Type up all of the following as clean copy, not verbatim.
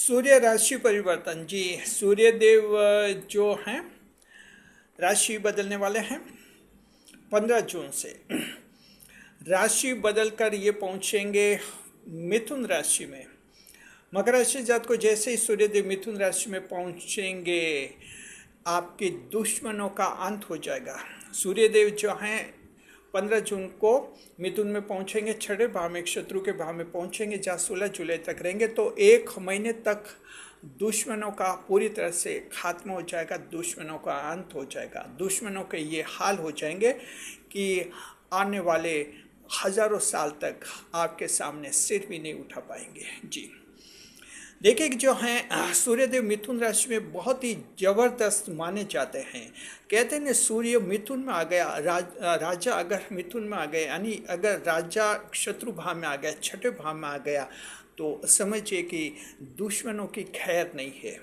सूर्य राशि परिवर्तन। जी, सूर्य देव जो हैं राशि बदलने वाले हैं 15 जून से। राशि बदलकर ये पहुंचेंगे मिथुन राशि में। मकर राशि जात को जैसे ही सूर्यदेव मिथुन राशि में पहुंचेंगे आपके दुश्मनों का अंत हो जाएगा। सूर्यदेव जो हैं 15 जून को मिथुन में पहुंचेंगे, छठे भाव में, शत्रु के भाव में पहुंचेंगे, जहाँ 16 जुलाई तक रहेंगे। तो 1 महीने तक दुश्मनों का पूरी तरह से खात्मा हो जाएगा, दुश्मनों का अंत हो जाएगा। दुश्मनों के ये हाल हो जाएंगे कि आने वाले हजारों साल तक आपके सामने सिर भी नहीं उठा पाएंगे। जी देखिए, जो हैं सूर्यदेव मिथुन राशि में बहुत ही जबरदस्त माने जाते हैं। कहते हैं सूर्य मिथुन में आ गया, राजा अगर मिथुन में आ गए, यानी अगर राजा शत्रु भाव में आ गया, छठे भाव में आ गया, तो समझिए कि दुश्मनों की खैर नहीं है।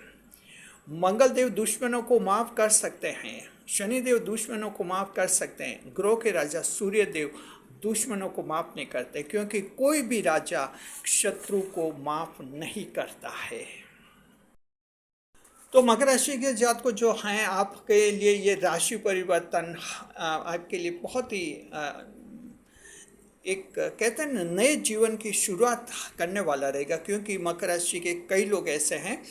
मंगल देव दुश्मनों को माफ़ कर सकते हैं, शनिदेव दुश्मनों को माफ़ कर सकते हैं, ग्रहों के राजा सूर्यदेव दुश्मनों को माफ़ नहीं करते, क्योंकि कोई भी राजा शत्रु को माफ़ नहीं करता है। तो मकर राशि के जातकों जो हैं, आपके लिए ये राशि परिवर्तन आपके लिए बहुत ही एक कहते हैं नए जीवन की शुरुआत करने वाला रहेगा। क्योंकि मकर राशि के कई लोग ऐसे हैं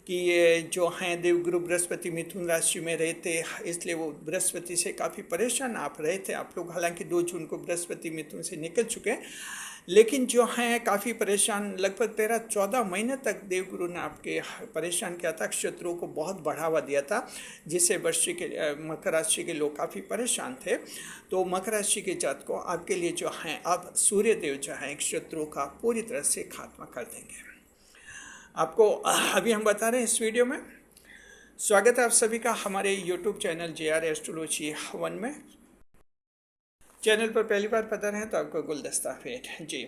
कि ये जो हैं देवगुरु बृहस्पति मिथुन राशि में रहते, इसलिए वो बृहस्पति से काफ़ी परेशान आप रहे थे। आप लोग हालांकि 2 जून को बृहस्पति मिथुन से निकल चुके हैं, लेकिन जो हैं काफ़ी परेशान, लगभग 13-14 महीने तक देवगुरु ने आपके परेशान किया था, शत्रुओं को बहुत बढ़ावा दिया था, जिससे मकर राशि के लोग काफ़ी परेशान थे। तो मकर राशि के जातकों आपके लिए जो हैं अब सूर्यदेव जो हैं शत्रुओं का पूरी तरह से खात्मा कर देंगे। आपको अभी हम बता रहे हैं इस वीडियो में। स्वागत है आप सभी का हमारे YouTube चैनल JR एस्ट्रोलॉजी 1 में। चैनल पर पहली बार पता रहे तो आपको गुलदस्ता भेंट। जी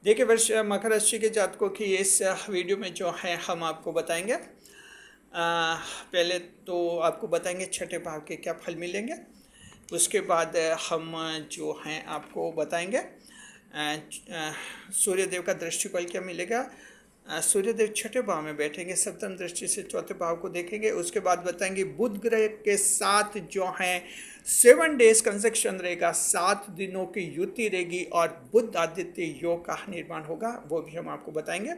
देखिए, वर्ष मकर राशि के जातकों की इस वीडियो में जो है हम आपको बताएंगे, पहले तो आपको बताएंगे छठे भाव के क्या फल मिलेंगे। उसके बाद हम जो हैं आपको बताएंगे सूर्यदेव का दृष्टिफल क्या मिलेगा। सूर्यदेव छठे भाव में बैठेंगे, सप्तम दृष्टि से चौथे भाव को देखेंगे। उसके बाद बताएंगे बुध ग्रह के साथ जो हैं 7 डेज कंजक्शन रहेगा, 7 दिनों की युति रहेगी और बुध आदित्य योग का निर्माण होगा, वो भी हम आपको बताएंगे।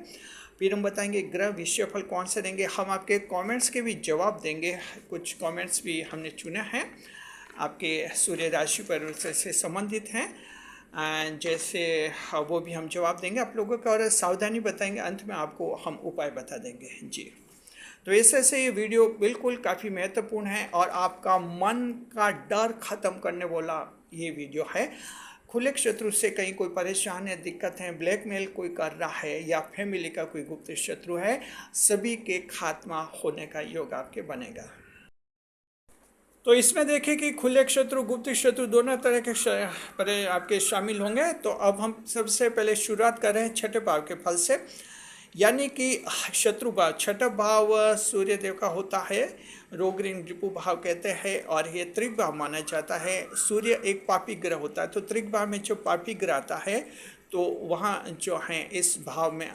फिर हम बताएंगे ग्रह विषय फल कौन से रहेंगे। हम आपके कमेंट्स के भी जवाब देंगे, कुछ कमेंट्स भी हमने चुने हैं आपके सूर्य राशि परिवर्तन से संबंधित हैं, जैसे वो भी हम जवाब देंगे आप लोगों का, और सावधानी बताएंगे। अंत में आपको हम उपाय बता देंगे। जी तो ऐसे ये वीडियो बिल्कुल काफ़ी महत्वपूर्ण है और आपका मन का डर ख़त्म करने वाला ये वीडियो है। खुले शत्रु से कहीं कोई परेशान है, दिक्कत है, ब्लैकमेल कोई कर रहा है या फैमिली का कोई गुप्त शत्रु है, सभी के खात्मा होने का योग आपके बनेगा। तो इसमें देखें कि खुले शत्रु गुप्त शत्रु दोनों तरह के आपके शामिल होंगे। तो अब हम सबसे पहले शुरुआत कर रहे हैं छठे भाव के फल से, यानी कि शत्रु भाव। छठा भाव सूर्यदेव का होता है, रोगऋण रिपु भाव कहते हैं, और ये त्रिक भाव माना जाता है। सूर्य एक पापी ग्रह होता है, तो त्रिक भाव में जो पापी ग्रह आता है तो वहाँ जो है इस भाव में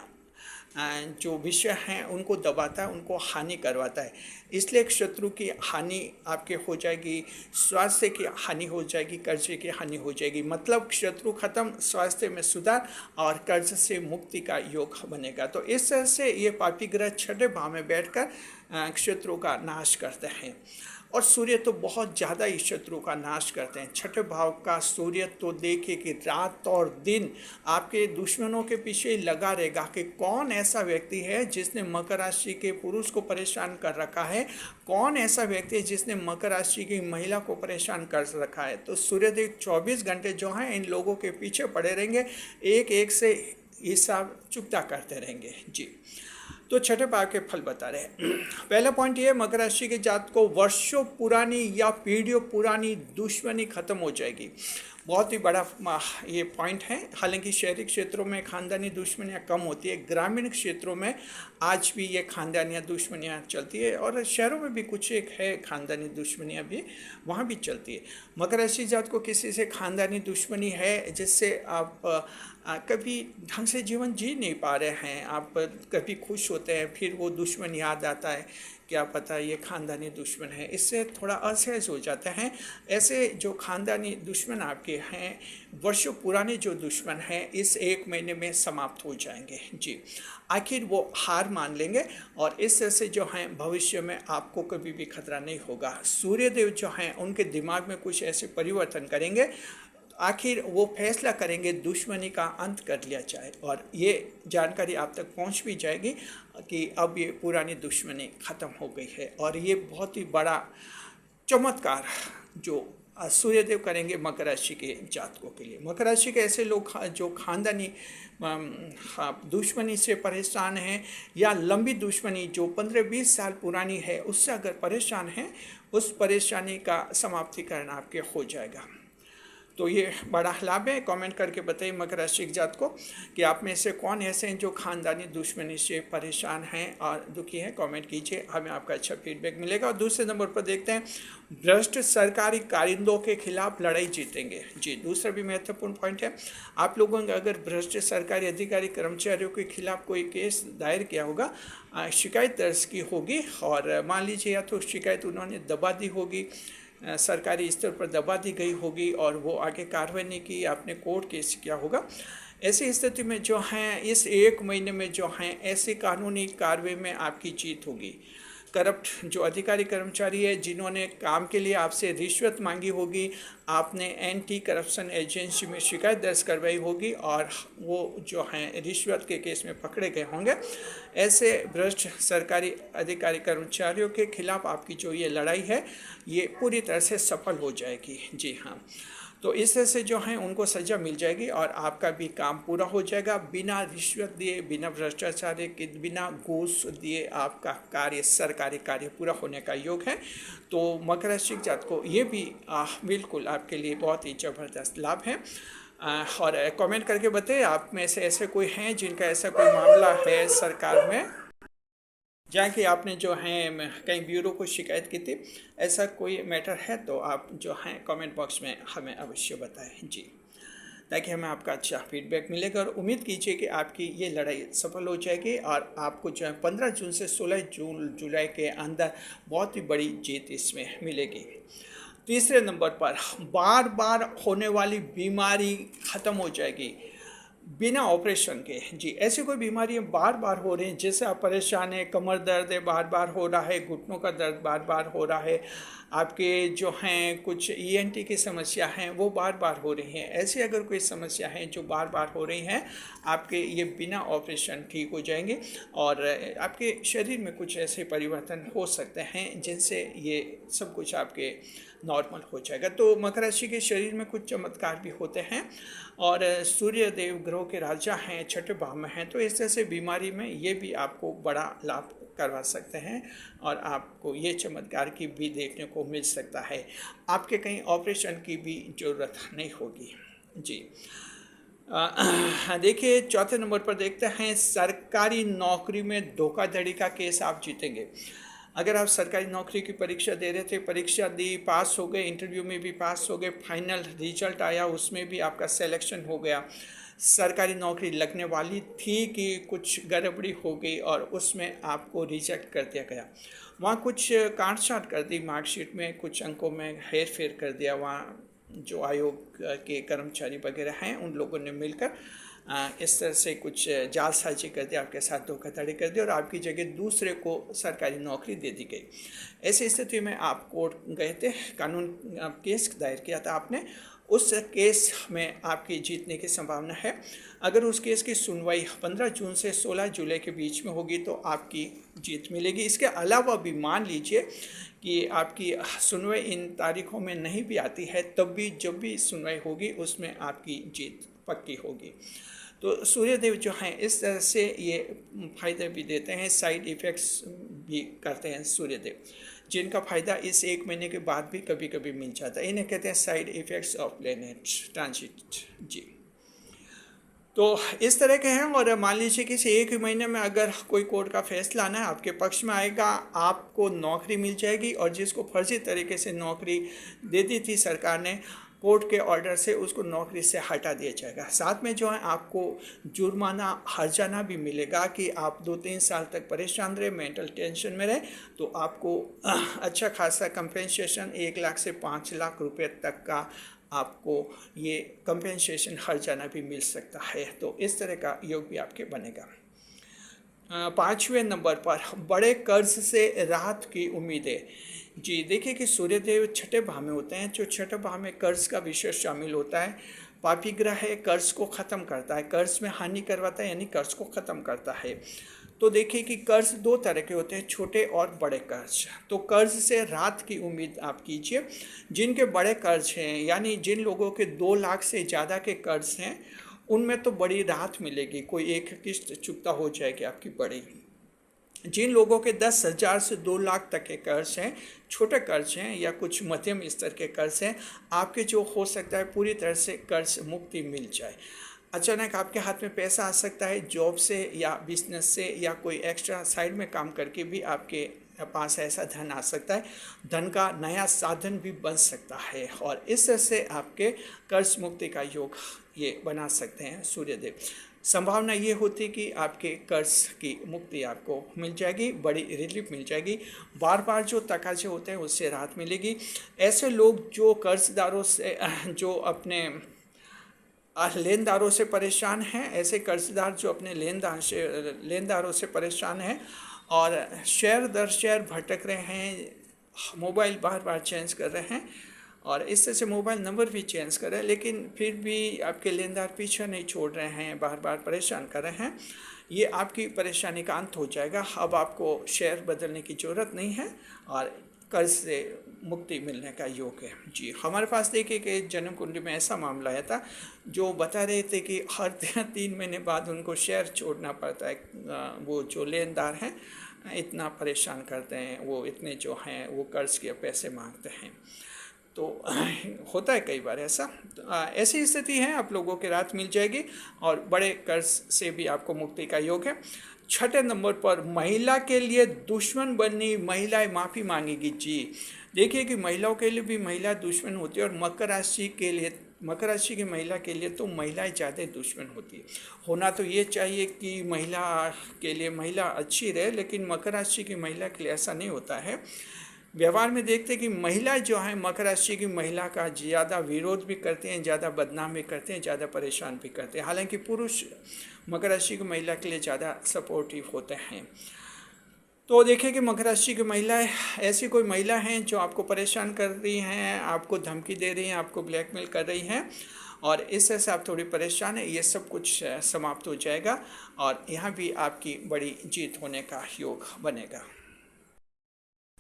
जो विषय हैं उनको दबाता है, उनको हानि करवाता है। इसलिए एक शत्रु की हानि आपके हो जाएगी, स्वास्थ्य की हानि हो जाएगी, कर्जे की हानि हो जाएगी। मतलब शत्रु खत्म, स्वास्थ्य में सुधार और कर्ज से मुक्ति का योग बनेगा। तो इस तरह से ये पापी ग्रह छठे भाव में बैठकर शत्रु का नाश करते हैं। और सूर्य तो बहुत ज़्यादा ही शत्रु का नाश करते हैं। छठे भाव का सूर्य तो देखिए कि रात और दिन आपके दुश्मनों के पीछे लगा रहेगा कि कौन ऐसा व्यक्ति है जिसने मकर राशि के पुरुष को परेशान कर रखा है, कौन ऐसा व्यक्ति है जिसने मकर राशि की महिला को परेशान कर रखा है। तो सूर्यदेव 24 घंटे जो हैं इन लोगों के पीछे पड़े रहेंगे, एक एक से हिसाब चुकता करते रहेंगे। जी तो छठे भाव के फल बता रहे हैं। पहला पॉइंट ये, मकर राशि के जात को वर्षों पुरानी या पीढ़ियों पुरानी दुश्मनी खत्म हो जाएगी। बहुत ही बड़ा ये पॉइंट है। हालांकि शहरी क्षेत्रों में ख़ानदानी दुश्मनियाँ कम होती है, ग्रामीण क्षेत्रों में आज भी ये ख़ानदानी दुश्मनियाँ चलती है, और शहरों में भी कुछ एक है ख़ानदानी दुश्मनियाँ भी वहाँ भी चलती है। मकर राशि जात को किसी से ख़ानदानी दुश्मनी है जिससे आप कभी ढंग से जीवन जी नहीं पा रहे हैं, आप कभी खुश होते हैं फिर वो दुश्मन याद आता है, क्या पता ये ख़ानदानी दुश्मन है, इससे थोड़ा असहज हो जाते हैं। ऐसे जो ख़ानदानी दुश्मन आपके हैं, वर्षों पुराने जो दुश्मन हैं, इस 1 महीने में समाप्त हो जाएंगे जी। आखिर वो हार मान लेंगे और इस तरह से जो हैं भविष्य में आपको कभी भी खतरा नहीं होगा। सूर्यदेव जो हैं उनके दिमाग में कुछ ऐसे परिवर्तन करेंगे, आखिर वो फैसला करेंगे दुश्मनी का अंत कर लिया जाए, और ये जानकारी आप तक पहुंच भी जाएगी कि अब ये पुरानी दुश्मनी ख़त्म हो गई है। और ये बहुत ही बड़ा चमत्कार जो सूर्यदेव करेंगे मकर राशि के जातकों के लिए। मकर राशि के ऐसे लोग जो ख़ानदानी दुश्मनी से परेशान हैं, या लंबी दुश्मनी जो 15-20 साल पुरानी है उससे अगर परेशान हैं, उस परेशानी का समाप्तिकरण आपके हो जाएगा। तो ये बड़ा लाभ है। कमेंट करके बताइए मकर राशि के जात को कि आप में से कौन ऐसे हैं जो ख़ानदानी दुश्मनी से परेशान हैं और दुखी हैं। कमेंट कीजिए, हमें आपका अच्छा फीडबैक मिलेगा। और दूसरे नंबर पर देखते हैं, भ्रष्ट सरकारी कारिंदों के खिलाफ लड़ाई जीतेंगे जी। दूसरा भी महत्वपूर्ण पॉइंट है, आप लोगों ने अगर भ्रष्ट सरकारी अधिकारी कर्मचारियों के खिलाफ कोई केस दायर किया होगा, शिकायत दर्ज की होगी, और मान लीजिए या तो शिकायत उन्होंने दबा दी होगी, सरकारी स्तर पर दबा दी गई होगी और वो आगे कार्रवाई नहीं की, आपने कोर्ट केस किया होगा, ऐसी स्थिति में जो हैं इस 1 महीने में जो हैं ऐसी कानूनी कार्रवाई में आपकी जीत होगी। करप्ट जो अधिकारी कर्मचारी है जिन्होंने काम के लिए आपसे रिश्वत मांगी होगी, आपने एंटी करप्शन एजेंसी में शिकायत दर्ज करवाई होगी और वो जो हैं रिश्वत के केस में पकड़े गए होंगे, ऐसे भ्रष्ट सरकारी अधिकारी कर्मचारियों के खिलाफ आपकी जो ये लड़ाई है ये पूरी तरह से सफल हो जाएगी जी हाँ। तो इस तरह से जो हैं उनको सज़ा मिल जाएगी और आपका भी काम पूरा हो जाएगा, बिना रिश्वत दिए, बिना भ्रष्टाचार के, बिना घूस दिए आपका कार्य, सरकारी कार्य पूरा होने का योग है। तो मकर राशि जात को ये भी बिल्कुल आपके लिए बहुत ही ज़बरदस्त लाभ है। और कमेंट करके बताइए आप में से ऐसे कोई हैं जिनका ऐसा कोई मामला है सरकार में, जहाँ कि आपने जो हैं कहीं ब्यूरो को शिकायत की थी, ऐसा कोई मैटर है तो आप जो हैं कमेंट बॉक्स में हमें अवश्य बताएं जी, ताकि हमें आपका अच्छा फीडबैक मिलेगा। और उम्मीद कीजिए कि आपकी ये लड़ाई सफल हो जाएगी और आपको जो है 15 जून से 16 जुलाई के अंदर बहुत ही बड़ी जीत इसमें मिलेगी। तीसरे नंबर पर, बार बार होने वाली बीमारी ख़त्म हो जाएगी बिना ऑपरेशन के जी। ऐसी कोई बीमारियाँ बार बार हो रही हैं, जैसे आप परेशान हैं, कमर दर्द है बार बार हो रहा है, घुटनों का दर्द बार बार हो रहा है, आपके जो हैं कुछ ईएनटी की समस्या हैं वो बार बार हो रही हैं, ऐसी अगर कोई समस्या है जो बार बार हो रही हैं, आपके ये बिना ऑपरेशन ठीक हो जाएंगे और आपके शरीर में कुछ ऐसे परिवर्तन हो सकते हैं जिनसे ये सब कुछ आपके नॉर्मल हो जाएगा। तो मकर राशि के शरीर में कुछ चमत्कार भी होते हैं और सूर्य देव ग्रह के राजा हैं, छठे भाव में हैं, तो इस तरह से बीमारी में ये भी आपको बड़ा लाभ करवा सकते हैं और आपको ये चमत्कार की भी देखने को मिल सकता है। आपके कहीं ऑपरेशन की भी ज़रूरत नहीं होगी जी। देखिए चौथे नंबर पर देखते हैं, सरकारी नौकरी में धोखाधड़ी का केस आप जीतेंगे। अगर आप सरकारी नौकरी की परीक्षा दे रहे थे, परीक्षा दी, पास हो गए, इंटरव्यू में भी पास हो गए, फाइनल रिजल्ट आया उसमें भी आपका सिलेक्शन हो गया, सरकारी नौकरी लगने वाली थी कि कुछ गड़बड़ी हो गई और उसमें आपको रिजेक्ट कर दिया गया, वहाँ कुछ काटछाँट कर दी, मार्कशीट में कुछ अंकों में हेर फेर कर दिया, वहाँ जो आयोग के कर्मचारी वगैरह हैं उन लोगों ने मिलकर इस तरह से कुछ जालसाजी कर दिया, आपके साथ धोखाधड़ी कर दी और आपकी जगह दूसरे को सरकारी नौकरी दे दी गई। ऐसी स्थिति में आप कोर्ट गए थे, कानून केस दायर किया था आपने, उस केस में आपकी जीतने की संभावना है। अगर उस केस की सुनवाई 15 जून से 16 जुलाई के बीच में होगी तो आपकी जीत मिलेगी। इसके अलावा भी मान लीजिए कि आपकी सुनवाई इन तारीखों में नहीं भी आती है, तब भी जब भी सुनवाई होगी उसमें आपकी जीत पक्की होगी। तो सूर्यदेव जो हैं इस तरह से ये फायदे भी देते हैं, साइड इफ़ेक्ट्स भी करते हैं सूर्यदेव जिनका फ़ायदा इस 1 महीने के बाद भी कभी कभी मिल जाता है। इन्हें कहते हैं side effects of planet transit. जी, तो इस तरह के हैं। और मान लीजिए किसी 1 महीने में अगर कोई कोर्ट का फैसला आना है आपके पक्ष में आएगा, आपको नौकरी मिल जाएगी, और जिसको फर्जी तरीके से नौकरी दे दी थी सरकार ने कोर्ट के ऑर्डर से, उसको नौकरी से हटा दिया जाएगा। साथ में जो है आपको जुर्माना हर्जाना भी मिलेगा कि आप 2-3 साल तक परेशान रहे, मेंटल टेंशन में रहे, तो आपको अच्छा खासा कंपेंसेशन 1 लाख से 5 लाख रुपए तक का आपको ये कंपेंसेशन हर्जाना भी मिल सकता है। तो इस तरह का योग भी आपके बनेगा। 5वें नंबर पर बड़े कर्ज से राहत की उम्मीदें। जी, देखिए कि सूर्यदेव छठे भाव में होते हैं, जो छठे भाव में कर्ज का विषय शामिल होता है। पापी ग्रह है, कर्ज को ख़त्म करता है, कर्ज में हानि करवाता है, यानी कर्ज को ख़त्म करता है। तो देखिए कि कर्ज 2 तरह के होते हैं, छोटे और बड़े कर्ज। तो कर्ज से राहत की उम्मीद आप कीजिए। जिनके बड़े कर्ज हैं, यानी जिन लोगों के 2 लाख से ज़्यादा के कर्ज हैं, उनमें तो बड़ी राहत मिलेगी, कोई एक किस्त चुकता हो जाएगी आपकी बड़ी। जिन लोगों के 10,000 से 2 लाख तक के कर्ज हैं, छोटे कर्ज हैं या कुछ मध्यम स्तर के कर्ज हैं, आपके जो हो सकता है पूरी तरह से कर्ज मुक्ति मिल जाए। अचानक आपके हाथ में पैसा आ सकता है, जॉब से या बिजनेस से या कोई एक्स्ट्रा साइड में काम करके भी आपके पास ऐसा धन आ सकता है। धन का नया साधन भी बन सकता है, और इस तरह से आपके कर्ज मुक्ति का योग ये बना सकते हैं सूर्यदेव। संभावना ये होती कि आपके कर्ज की मुक्ति आपको मिल जाएगी, बड़ी रिलीफ मिल जाएगी, बार बार जो तकाजे होते हैं उससे राहत मिलेगी। ऐसे लोग जो कर्जदारों से जो अपने लेनदारों से परेशान हैं, ऐसे कर्जदार जो अपने लेनदारों से परेशान हैं और शेयर दर शेयर भटक रहे हैं, मोबाइल बार बार चेंज कर रहे हैं और इस तरह से मोबाइल नंबर भी चेंज कर रहे हैं, लेकिन फिर भी आपके लेनदार पीछे नहीं छोड़ रहे हैं, बार बार परेशान कर रहे हैं, ये आपकी परेशानी का अंत हो जाएगा। अब आपको शेयर बदलने की ज़रूरत नहीं है और कर्ज से मुक्ति मिलने का योग है। जी, हमारे पास देखिए कि जन्म कुंडली में ऐसा मामला आया था, जो बता रहे थे कि हर 3 महीने बाद उनको शेयर छोड़ना पड़ता है। वो जो लेनदार हैं इतना परेशान करते हैं, वो इतने जो हैं वो कर्ज के पैसे मांगते हैं। तो होता है कई बार ऐसा। तो ऐसी स्थिति है, आप लोगों की राहत मिल जाएगी और बड़े कर्ज से भी आपको मुक्ति का योग है। 6ठे नंबर पर महिला के लिए दुश्मन बनी महिलाएं माफ़ी मांगेगी। जी, देखिए कि महिलाओं के लिए भी महिला दुश्मन होती है और मकर राशि की महिला के लिए तो महिलाएं ज़्यादा दुश्मन होती है। होना तो ये चाहिए कि महिला के लिए महिला अच्छी रहे, लेकिन मकर राशि की महिला के लिए ऐसा नहीं होता है। व्यवहार में देखते हैं कि महिला जो है मकर राशि की महिला का ज़्यादा विरोध भी करते हैं, ज़्यादा बदनाम भी करते हैं, ज़्यादा परेशान भी करते हैं। हालांकि पुरुष मकर राशि की महिला के लिए ज़्यादा सपोर्टिव होते हैं। तो देखिए कि मकर राशि की महिलाएं, ऐसी कोई महिला हैं जो आपको परेशान कर रही हैं, आपको धमकी दे रही हैं, आपको ब्लैकमेल कर रही हैं और इस तरह से आप थोड़ी परेशान हैं, ये सब कुछ समाप्त हो जाएगा और यहाँ भी आपकी बड़ी जीत होने का योग बनेगा।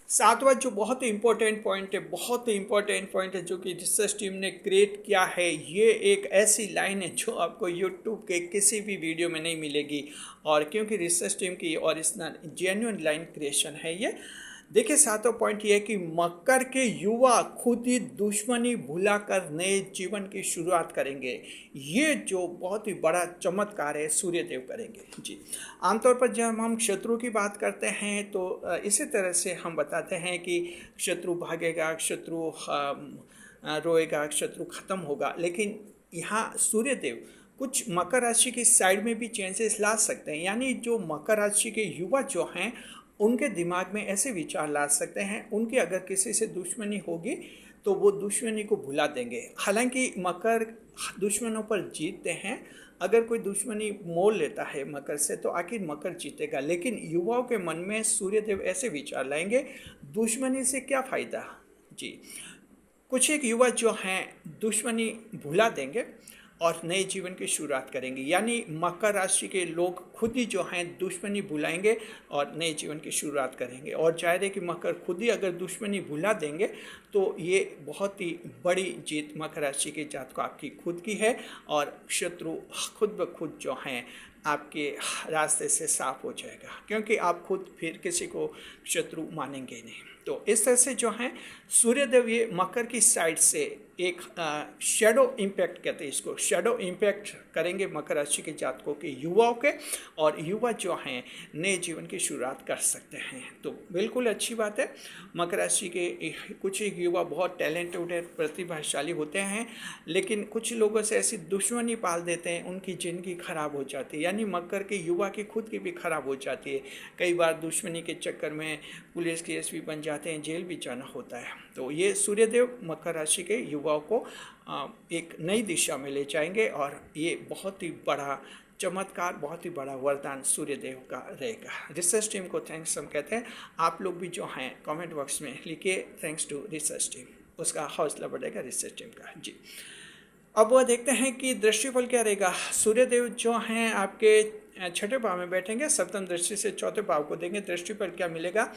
7वां जो बहुत ही इम्पोर्टेंट पॉइंट है जो कि रिसर्च टीम ने क्रिएट किया है, ये एक ऐसी लाइन है जो आपको यूट्यूब के किसी भी वीडियो में नहीं मिलेगी। और क्योंकि रिसर्च टीम की ओरिजिनल जेन्युइन लाइन क्रिएशन है ये। देखिए 7वां पॉइंट ये है कि मकर के युवा खुद ही दुश्मनी भुलाकर नए जीवन की शुरुआत करेंगे। ये जो बहुत ही बड़ा चमत्कार है सूर्यदेव करेंगे। जी, आमतौर पर जब हम शत्रु की बात करते हैं तो इसी तरह से हम बताते हैं कि शत्रु भागेगा, शत्रु रोएगा, शत्रु खत्म होगा, लेकिन यहाँ सूर्यदेव कुछ मकर राशि की साइड में भी चेंजेस ला सकते हैं। यानी जो मकर राशि के युवा जो हैं उनके दिमाग में ऐसे विचार ला सकते हैं, उनकी अगर किसी से दुश्मनी होगी तो वो दुश्मनी को भुला देंगे। हालांकि मकर दुश्मनों पर जीतते हैं, अगर कोई दुश्मनी मोल लेता है मकर से तो आखिर मकर जीतेगा, लेकिन युवाओं के मन में सूर्यदेव ऐसे विचार लाएंगे, दुश्मनी से क्या फ़ायदा। जी, कुछ एक युवा जो हैं दुश्मनी भुला देंगे और नए जीवन की शुरुआत करेंगे। यानी मकर राशि के लोग खुद ही जो हैं दुश्मनी भुलाएंगे और नए जीवन की शुरुआत करेंगे। और जाहिर है कि मकर खुद ही अगर दुश्मनी भुला देंगे तो ये बहुत ही बड़ी जीत मकर राशि के जातकों आपकी खुद की है और शत्रु खुद ब खुद जो हैं आपके रास्ते से साफ हो जाएगा, क्योंकि आप खुद फिर किसी को शत्रु मानेंगे नहीं। तो इस तरह से जो है सूर्यदेव ये मकर की साइड से एक शेडो इम्पैक्ट कहते हैं इसको, शेडो इम्पैक्ट करेंगे मकर राशि के जातकों के युवाओं के, और युवा जो हैं नए जीवन की शुरुआत कर सकते हैं। तो बिल्कुल अच्छी बात है। मकर राशि के कुछ एक युवा बहुत टैलेंटेड है, प्रतिभाशाली होते हैं, लेकिन कुछ लोगों से ऐसी दुश्मनी पाल देते हैं, उनकी ज़िंदगी खराब हो जाती है। यानी मकर के युवा की खुद की भी खराब हो जाती है। कई बार दुश्मनी के चक्कर में पुलिस केस भी बन जाते हैं, जेल भी जाना होता है। तो ये सूर्यदेव मकर राशि के युवाओं को एक नई दिशा में ले जाएंगे, और ये बहुत ही बड़ा चमत्कार, बहुत ही बड़ा वरदान सूर्यदेव का रहेगा। रिसर्च टीम को थैंक्स हम कहते हैं। आप लोग भी जो हैं कमेंट बॉक्स में लिखिए थैंक्स टू रिसर्च टीम, उसका हौसला बढ़ेगा रिसर्च टीम का जी। अब वह देखते हैं कि दृष्टिफल क्या रहेगा। सूर्यदेव जो हैं आपके छठे भाव में बैठेंगे, सप्तम दृष्टि से चौथे भाव को देंगे। दृष्टिफल क्या मिलेगा?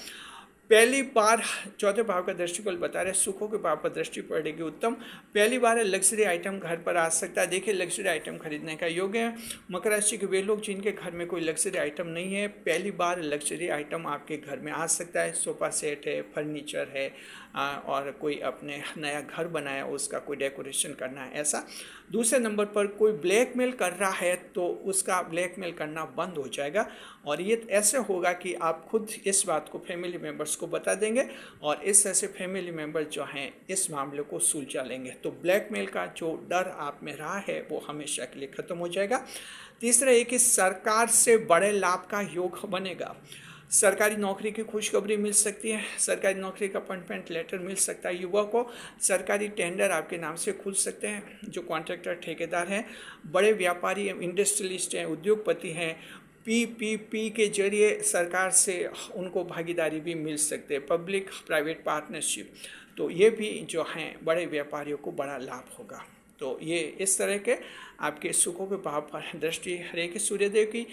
पहली बार चौथे भाव का दृष्टिफल बता रहे सुखों के भाव पर दृष्टि पड़ेगी उत्तम। पहली बार लग्जरी आइटम घर पर आ सकता है। देखिए लग्जरी आइटम खरीदने का योग है। मकर राशि के वे लोग जिनके घर में कोई लग्जरी आइटम नहीं है, पहली बार लग्जरी आइटम आपके घर में आ सकता है। सोफ़ा सेट है, फर्नीचर है, और कोई अपने नया घर बनाया उसका कोई डेकोरेशन करना है ऐसा। दूसरे नंबर पर कोई ब्लैकमेल कर रहा है तो उसका ब्लैकमेल करना बंद हो जाएगा, और ये ऐसे होगा कि आप खुद इस बात को फैमिली मेम्बर्स को बता देंगे, और इस तरह से फैमिली मेम्बर जो हैं इस मामले को सुलझा लेंगे। तो ब्लैकमेल का जो डर आप में रहा है वो हमेशा के लिए ख़त्म हो जाएगा। तीसरा ये कि सरकार से बड़े लाभ का योग बनेगा। सरकारी नौकरी की खुशखबरी मिल सकती है, सरकारी नौकरी का अपॉइंटमेंट लेटर मिल सकता है युवा को। सरकारी टेंडर आपके नाम से खुल सकते हैं। जो कॉन्ट्रैक्टर ठेकेदार हैं, बड़े व्यापारी इंडस्ट्रियलिस्ट हैं, उद्योगपति हैं, पीपीपी के जरिए सरकार से उनको भागीदारी भी मिल सकते हैं, पब्लिक प्राइवेट पार्टनरशिप। तो ये भी जो हैं बड़े व्यापारियों को बड़ा लाभ होगा। तो ये इस तरह के आपके सुखों के भाव पर दृष्टि रहेगी सूर्यदेव की।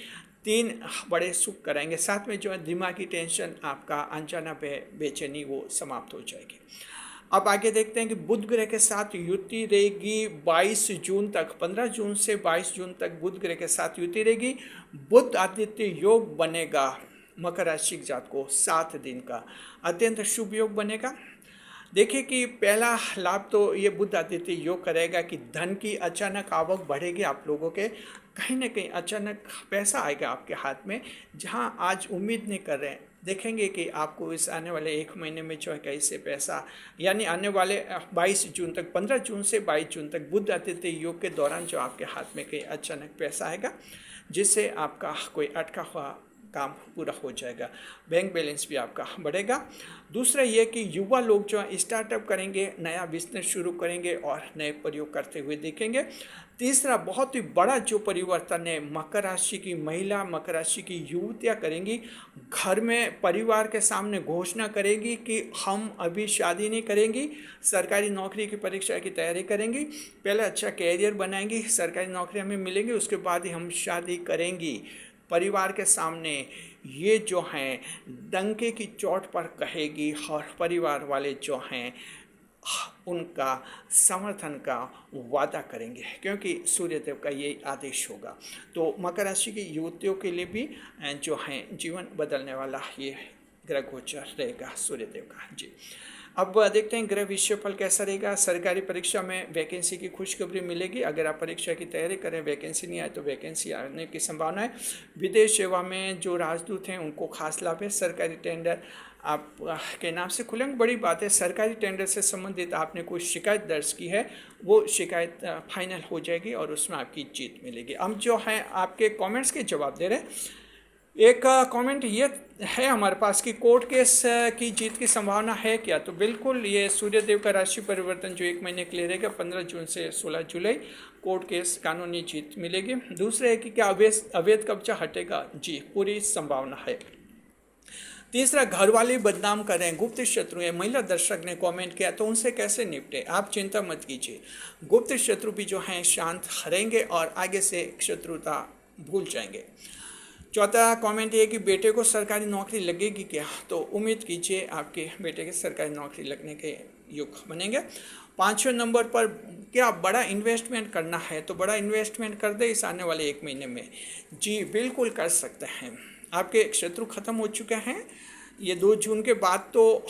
3 बड़े सुख कराएंगे। साथ में जो है दिमागी टेंशन, आपका अनजाना बेचैनी वो समाप्त हो जाएगी। अब आगे देखते हैं कि बुध ग्रह के साथ युति रहेगी 22 जून तक। 15 जून से 22 जून तक बुध ग्रह के साथ युति रहेगी। बुध आदित्य योग बनेगा मकर राशि के जातकों को 7 दिन का अत्यंत शुभ योग बनेगा। देखिए कि पहला लाभ तो ये बुध आदित्य योग करेगा कि धन की अचानक आवक बढ़ेगी। आप लोगों के कहीं ना कहीं अचानक पैसा आएगा आपके हाथ में, जहां आज उम्मीद नहीं कर रहे हैं। देखेंगे कि आपको इस आने वाले 1 महीने में जो है कैसे पैसा, यानी आने वाले 22 जून तक, 15 जून से 22 जून तक बुध आदित्य योग के दौरान जो आपके हाथ में कहीं अचानक पैसा आएगा, जिससे आपका कोई अटका हुआ काम पूरा हो जाएगा। बैंक बैलेंस भी आपका बढ़ेगा। दूसरा ये कि युवा लोग जो है स्टार्टअप करेंगे, नया बिजनेस शुरू करेंगे और नए प्रयोग करते हुए देखेंगे। तीसरा बहुत ही बड़ा जो परिवर्तन है मकर राशि की महिला, मकर राशि की युवतियाँ करेंगी। घर में परिवार के सामने घोषणा करेंगी कि हम अभी शादी नहीं करेंगी, सरकारी नौकरी की परीक्षा की तैयारी करेंगी, पहले अच्छा कैरियर बनाएंगी, सरकारी नौकरी हमें मिलेंगी, उसके बाद ही हम शादी करेंगी। परिवार के सामने ये जो हैं डंके की चोट पर कहेगी, और परिवार वाले जो हैं उनका समर्थन का वादा करेंगे, क्योंकि सूर्यदेव का ये आदेश होगा। तो मकर राशि की युवतियों के लिए भी जो हैं जीवन बदलने वाला ये ग्रह गोचर रहेगा सूर्यदेव का जी। अब देखते हैं ग्रह विषयफल कैसा रहेगा। सरकारी परीक्षा में वैकेंसी की खुशखबरी मिलेगी। अगर आप परीक्षा की तैयारी करें, वैकेंसी नहीं आए तो वैकेंसी आने की संभावना है। विदेश सेवा में जो राजदूत हैं उनको खास लाभ है। सरकारी टेंडर आप के नाम से खुलेंगे, बड़ी बात है। सरकारी टेंडर से संबंधित आपने कोई शिकायत दर्ज की है, वो शिकायत फाइनल हो जाएगी और उसमें आपकी जीत मिलेगी। हम जो है आपके कमेंट्स के जवाब दे रहे हैं। एक कमेंट ये है हमारे पास कि कोर्ट केस की जीत की संभावना है क्या? तो बिल्कुल, ये सूर्यदेव का राशि परिवर्तन जो 1 महीने के लिए रहेगा 15 जून से 16 जुलाई, कोर्ट केस कानूनी जीत मिलेगी। दूसरे है कि क्या अवैध कब्जा हटेगा? जी, पूरी संभावना है। तीसरा, घर वाले बदनाम कर रहे हैं, गुप्त शत्रु है। महिला दर्शक ने कमेंट किया, तो उनसे कैसे निपटे? आप चिंता मत कीजिए, गुप्त शत्रु भी जो हैं शांत रहेंगे और आगे से शत्रुता भूल जाएंगे। चौथा कमेंट ये कि बेटे को सरकारी नौकरी लगेगी क्या, तो उम्मीद कीजिए आपके बेटे के सरकारी नौकरी लगने के योग बनेंगे। 5वें नंबर पर क्या बड़ा इन्वेस्टमेंट करना है, तो बड़ा इन्वेस्टमेंट कर दे इस आने वाले 1 महीने में। जी बिल्कुल कर सकते हैं। आपके शत्रु खत्म हो चुके हैं। ये 2 जून के बाद तो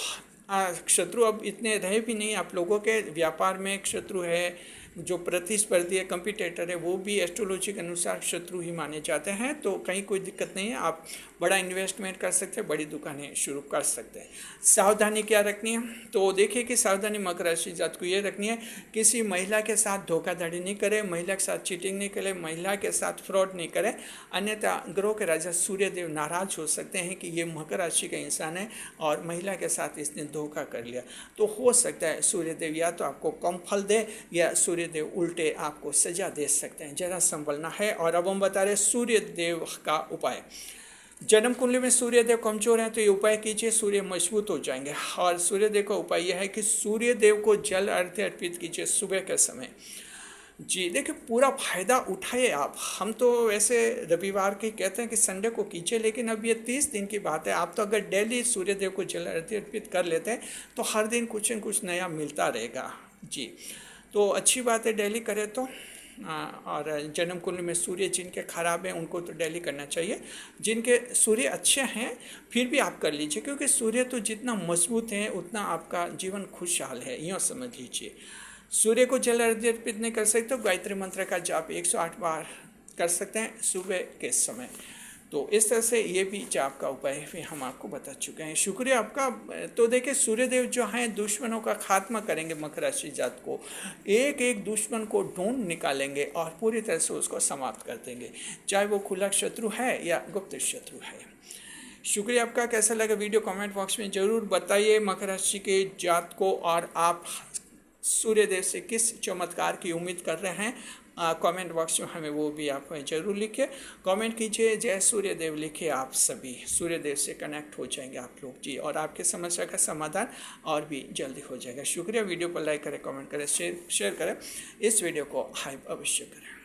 शत्रु अब इतने रहे भी नहीं आप लोगों के। व्यापार में एक शत्रु है, जो प्रतिस्पर्धी है, कंपटीटर है, वो भी एस्ट्रोलॉजी के अनुसार शत्रु ही माने जाते हैं। तो कहीं कोई दिक्कत नहीं है, आप बड़ा इन्वेस्टमेंट कर सकते हैं, बड़ी दुकानें शुरू कर सकते हैं। सावधानी क्या रखनी है, तो देखिए कि सावधानी मकर राशि जात को ये रखनी है, किसी महिला के साथ धोखाधड़ी नहीं करें, महिला के साथ चीटिंग नहीं करें, महिला के साथ फ्रॉड नहीं करें, अन्यथा ग्रहों के राजा सूर्यदेव नाराज हो सकते हैं कि ये मकर राशि का इंसान है और महिला के साथ इसने धोखा कर लिया। तो हो सकता है सूर्यदेव या तो आपको कम फल दे या सूर्यदेव उल्टे आपको सजा दे सकते हैं, जरा संभलना है। और अब हम बता रहे सूर्यदेव का उपाय। जन्म कुंडली में सूर्यदेव कमजोर हैं तो ये उपाय कीजिए, सूर्य मजबूत हो जाएंगे। और सूर्यदेव का उपाय यह है कि सूर्यदेव को जल अर्घ्य अर्पित कीजिए सुबह के समय। जी देखिए, पूरा फायदा उठाइए आप। हम तो वैसे रविवार के कहते हैं कि संडे को कीजिए, लेकिन अब ये 30 दिन की बात है। आप तो अगर डेली सूर्यदेव को जल अर्घ्य अर्पित कर लेते हैं तो हर दिन कुछ न कुछ नया मिलता रहेगा। जी तो अच्छी बात है, डेली करें तो। और जन्म कुंडली में सूर्य जिनके खराब हैं उनको तो डेली करना चाहिए, जिनके सूर्य अच्छे हैं फिर भी आप कर लीजिए, क्योंकि सूर्य तो जितना मजबूत है उतना आपका जीवन खुशहाल है, यूँ समझ लीजिए। सूर्य को जल अर्घ्य अर्पित नहीं कर सकते तो गायत्री मंत्र का जाप 108 बार कर सकते हैं सुबह के समय। तो इस तरह से ये भी जाप का उपाय भी हम आपको बता चुके हैं। शुक्रिया आपका। तो देखिए, सूर्यदेव जो हैं दुश्मनों का खात्मा करेंगे, मकर राशि जात को एक एक दुश्मन को ढूंढ निकालेंगे और पूरी तरह से उसको समाप्त कर देंगे, चाहे वो खुला शत्रु है या गुप्त शत्रु है। शुक्रिया आपका। कैसा लगा वीडियो कमेंट बॉक्स में ज़रूर बताइए मकर राशि के जात को, और आप सूर्यदेव से किस चमत्कार की उम्मीद कर रहे हैं कमेंट बॉक्स में हमें वो भी आप जरूर लिखिए। कमेंट कीजिए, जय सूर्यदेव लिखिए। आप सभी सूर्यदेव से कनेक्ट हो जाएंगे आप लोग जी, और आपके समस्या का समाधान और भी जल्दी हो जाएगा। शुक्रिया। वीडियो को लाइक करें, कमेंट करें, शेयर करें, इस वीडियो को हाइप अवश्य करें।